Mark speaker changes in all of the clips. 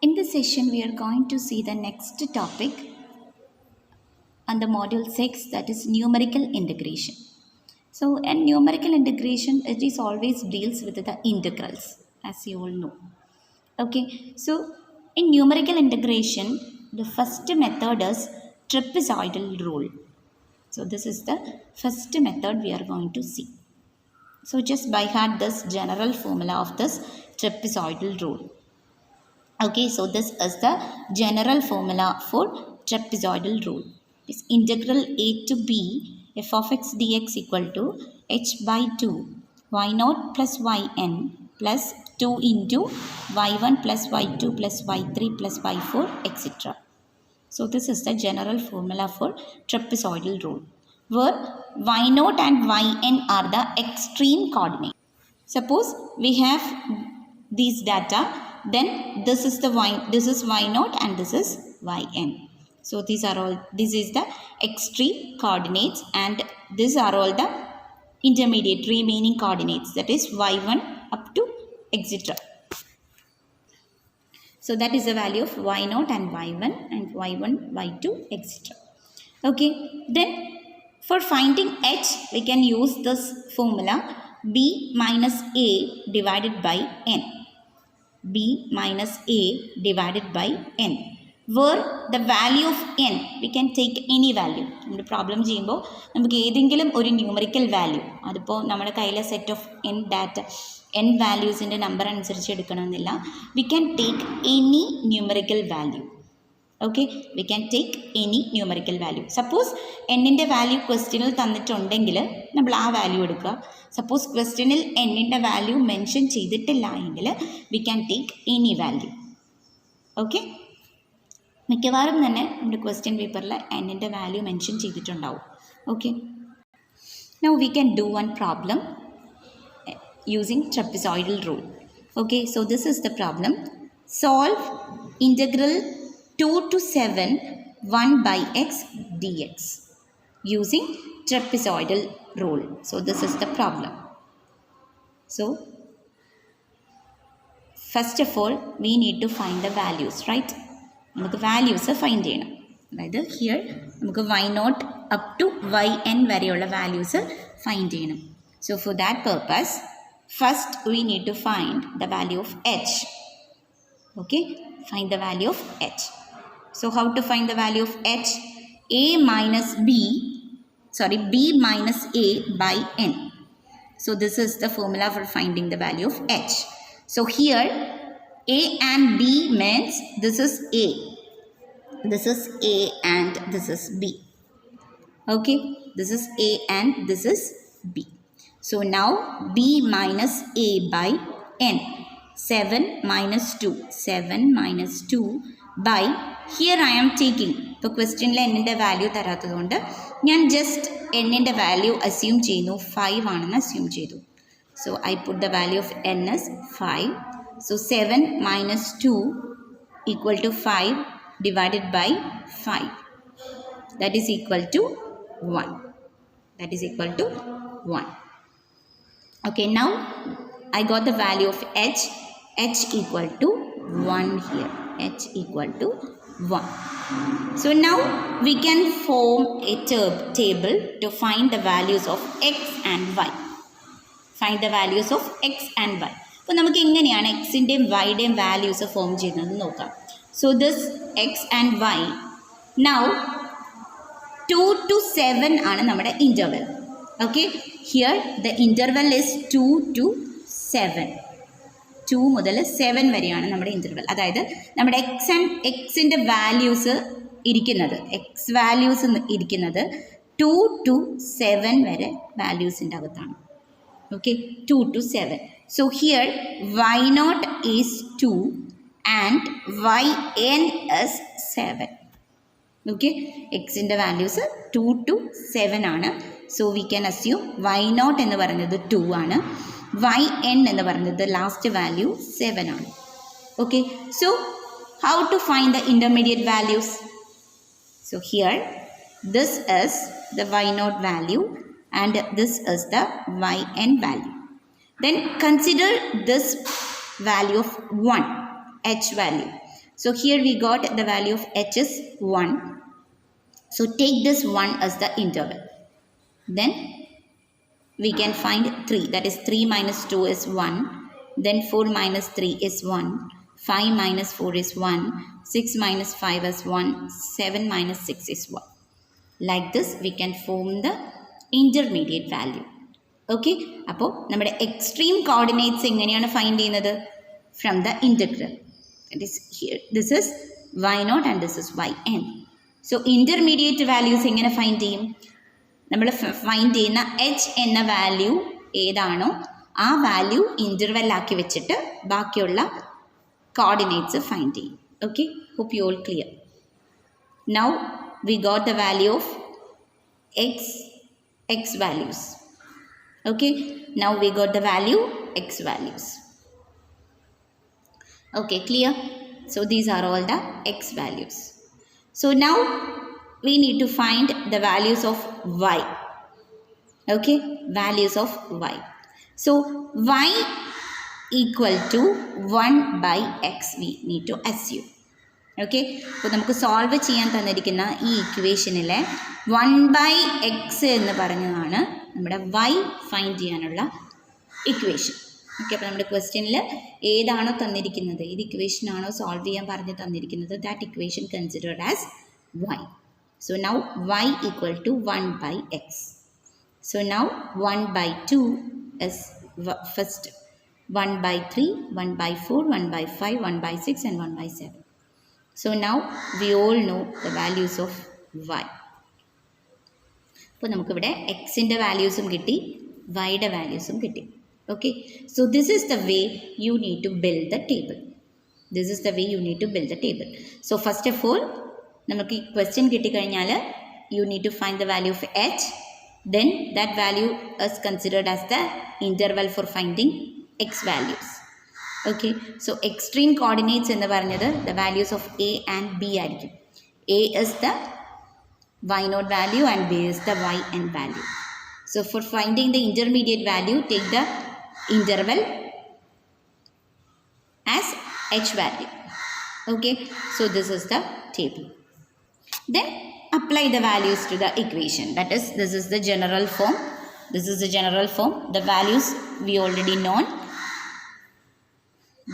Speaker 1: In this session, we are going to see the next topic on the module 6, that is numerical integration. So, in numerical integration, it is always deals with the integrals, as you all know. Okay, so in numerical integration, the first method is trapezoidal rule. So, this is the first method we are going to see. So, just by heart this general formula of this trapezoidal rule. Okay, so this is the general formula for trapezoidal rule. It's integral a to b f of x dx equal to h by 2 y naught plus yn plus 2 into y1 plus y2 plus y3 plus y4 etc. So this is the general formula for trapezoidal rule, where y naught and yn are the extreme coordinates. Suppose we have these data, then this is y naught and this is yn. So this is the extreme coordinates and these are all the intermediate remaining coordinates, that is y1 up to etc. So that is the value of y naught and y1 and y1 y2 etc. Okay, then for finding h we can use this formula b minus a divided by n. b minus a divided by n, where the value of n we can take any value. നമ്മുടെ problem ചെയ്യുമ്പോൾ നമുക്ക് ഏതെങ്കിലും ഒരു numerical value, അതിപ്പോൾ നമ്മുടെ കയ്യിലെ set of n data n വാല്യൂസിൻ്റെ number അനുസരിച്ച് എടുക്കണമെന്നില്ല. We can take any numerical value. Okay, we can take any numerical value. Suppose എന്നിൻ്റെ വാല്യൂ ക്വസ്റ്റ്യനിൽ തന്നിട്ടുണ്ടെങ്കിൽ നമ്മൾ ആ വാല്യൂ എടുക്കുക. സപ്പോസ് ക്വസ്റ്റ്യനിൽ എന്നിൻ്റെ വാല്യൂ മെൻഷൻ ചെയ്തിട്ടില്ല എങ്കിൽ V can take any value. Okay, മിക്കവാറും തന്നെ നമ്മുടെ ക്വസ്റ്റ്യൻ പേപ്പറിൽ എന്നിൻ്റെ വാല്യൂ മെൻഷൻ ചെയ്തിട്ടുണ്ടാവും. Okay, now we can do one problem using trapezoidal rule. Okay, so this is the problem. Solve integral 2 to 7 1 by x dx using trapezoidal rule. So this is the problem. So first of all we need to find the values, right? നമുക്ക് values find ചെയ്യണം. അതായത് here നമുക്ക് y naught up to yn വരെയുള്ള values find ചെയ്യണം. So for that purpose, first we need to find the value of h. Okay, find the value of h. So how to find the value of h? b minus a by n. So this is the formula for finding the value of h. So here a and b means this is a and this is b. Okay, this is a and this is b. So now b minus a by n, 7 minus 2 by, here I am taking, ഇപ്പോൾ ക്വസ്റ്റ്യനിൽ എന്നിൻ്റെ value തരാത്തതുകൊണ്ട് ഞാൻ just എന്നിൻ്റെ value assume ചെയ്യുന്നു 5 ആണെന്ന് assume ചെയ്തു. So I put the value of n as 5. So 7 minus 2 equal to 5 divided by 5. That is equal to 1. Okay, now I got the value of h equal to 1 here. H equal to 1. So now we can form a table to find the values of x and y. Find the values of x and y. അപ്പോൾ നമുക്ക് എങ്ങനെയാണ് എക്സിൻ്റെയും വൈയുടെയും values form ചെയ്യുന്നത് നോക്കാം. So this x and y, now 2 to 7 ആണ് നമ്മുടെ interval. Okay, here the interval is 2 to 7. 2 മുതൽ 7 വരെയാണ് നമ്മുടെ ഇൻ്റർവെൽ. അതായത് നമ്മുടെ എക്സിൻ്റെ വാല്യൂസ് ഇരിക്കുന്നത്, എക്സ് വാല്യൂസ് ഇരിക്കുന്നത് 2 to 7 വരെ വാല്യൂസിൻ്റെ അകത്താണ്. Okay, 2 to 7. So here y naught is 2 and yn is 7. Okay, എക്സിൻ്റെ വാല്യൂസ് 2 to 7 ആണ്. So we can assume y naught എന്ന് പറയുന്നത് 2 ആണ്, yn എന്ന് പറയുന്നത് ലാസ്റ്റ് വാല്യൂ 7 ആണ്. Okay, so how to find the intermediate values? So here this is the y naught value and this is the yn value. Then consider this value of 1, h value. So here we got the value of h is 1. So take this 1 as the interval. Then we can find 3. That is 3 minus 2 is 1. Then 4 minus 3 is 1. 5 minus 4 is 1. 6 minus 5 is 1. 7 minus 6 is 1. Like this we can form the intermediate value. Okay. അപ്പോൾ നമ്മുടെ extreme coordinates എങ്ങനെയാണ് find ചെയ്യുന്നത്? From the integral. That is here. This is y0 and this is yn. So intermediate values എങ്ങനെ find ചെയ്യും? നമ്മൾ find ചെയ്യുന്ന h എന്ന value ഏതാണോ ആ വാല്യൂ ഇൻ്റർവെല്ലാക്കി വെച്ചിട്ട് ബാക്കിയുള്ള കോർഡിനേറ്റ്സ് ഫൈൻഡ് ചെയ്യും. Okay, hope you all clear. Now we got the value of x values. Okay, now we got the value x values. Okay, clear? So these are all the x values. So now we need to find the values of y. Okay, values of y. So y equal to 1 by x we need to assume. Okay, അപ്പോൾ നമുക്ക് solve ചെയ്യാൻ തന്നിരിക്കുന്ന ഈ ഇക്വേഷനിലെ 1/x എന്ന് പറഞ്ഞതാണ് നമ്മുടെ y find ചെയ്യാനുള്ള equation. Okay, അപ്പോൾ നമ്മുടെ ക്വസ്റ്റ്യനിൽ ഏതാണോ തന്നിരിക്കുന്നത്, ഏത് ഇക്വേഷനാണോ സോൾവ് ചെയ്യാൻ പറഞ്ഞ് തന്നിരിക്കുന്നത്, that equation considered as y. So now y equal to 1/x. So now 1/2 is first, 1/3, 1/4, 1/5, 1/6 and 1/7. So now we all know the values of y. അപ്പോൾ നമുക്കിവിടെ എക്സിൻ്റെ വാല്യൂസും കിട്ടി, വൈയുടെ വാല്യൂസും കിട്ടി. Okay, so this is the way you need to build the table. This is the way you need to build the table. So first of all നമുക്ക് ഈ question കിട്ടിക്കഴിഞ്ഞാൽ you need to find the value of H. Then that value is considered as the interval for finding X values. Okay, so extreme coordinates എന്ന് പറഞ്ഞത് the values of A and B ആയിരിക്കും. A is the y0 value and b is the yn value. So for finding the intermediate value, take the interval as h value. Okay, so this is the table. Then apply the values to the equation. That is, this is the general form. This is the general form. The values we already known.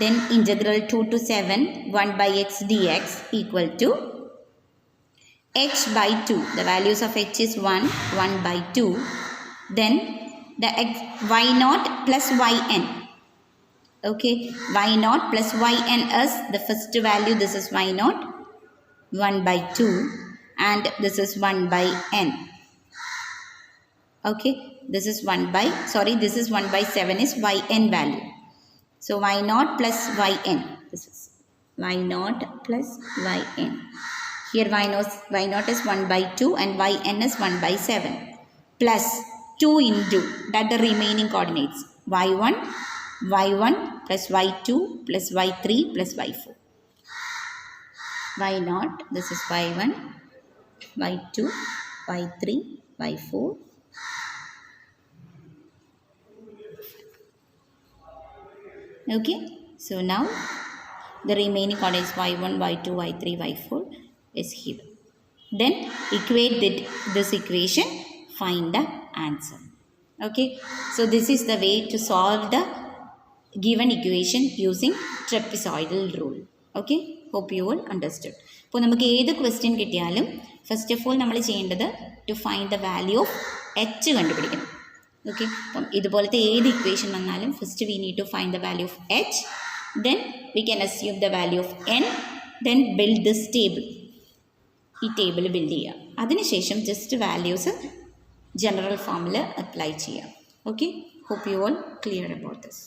Speaker 1: Then integral 2 to 7 1/x dx equal to h by 2. The values of h is 1, 1/2. Then the y0 plus yn. Okay, y0 plus yn is the first value. This is y0, 1/2, and this is 1/n. Okay, this is 1/7 is yn value. So y0 plus yn. This is y0 plus yn. Here y0 is 1/2 and yn is 1/7 plus 2 into that the remaining coordinates y1 plus y2 plus y3 plus y4. y0, this is y1, y2, y3, y4. Okay, so now the remaining coordinates y1, y2, y3, y4 is here. Then equate this equation, find the answer. Okay, so this is the way to solve the given equation using trapezoidal rule. Okay, hope you all understood. അപ്പോൾ നമുക്ക് ഏത് question കിട്ടിയാലും first of all നമ്മൾ ചെയ്യേണ്ടത് to find the value of H കണ്ടുപിടിക്കണം. Okay, അപ്പം ഇതുപോലത്തെ ഏത് ഇക്വേഷൻ വന്നാലും first we need to find the value of H. Then we can assume the value of N. Then build this table. ഈ table build ചെയ്യുക. അതിനുശേഷം just values general ഫോമിൽ apply ചെയ്യാം. Okay, hope you all clear about this.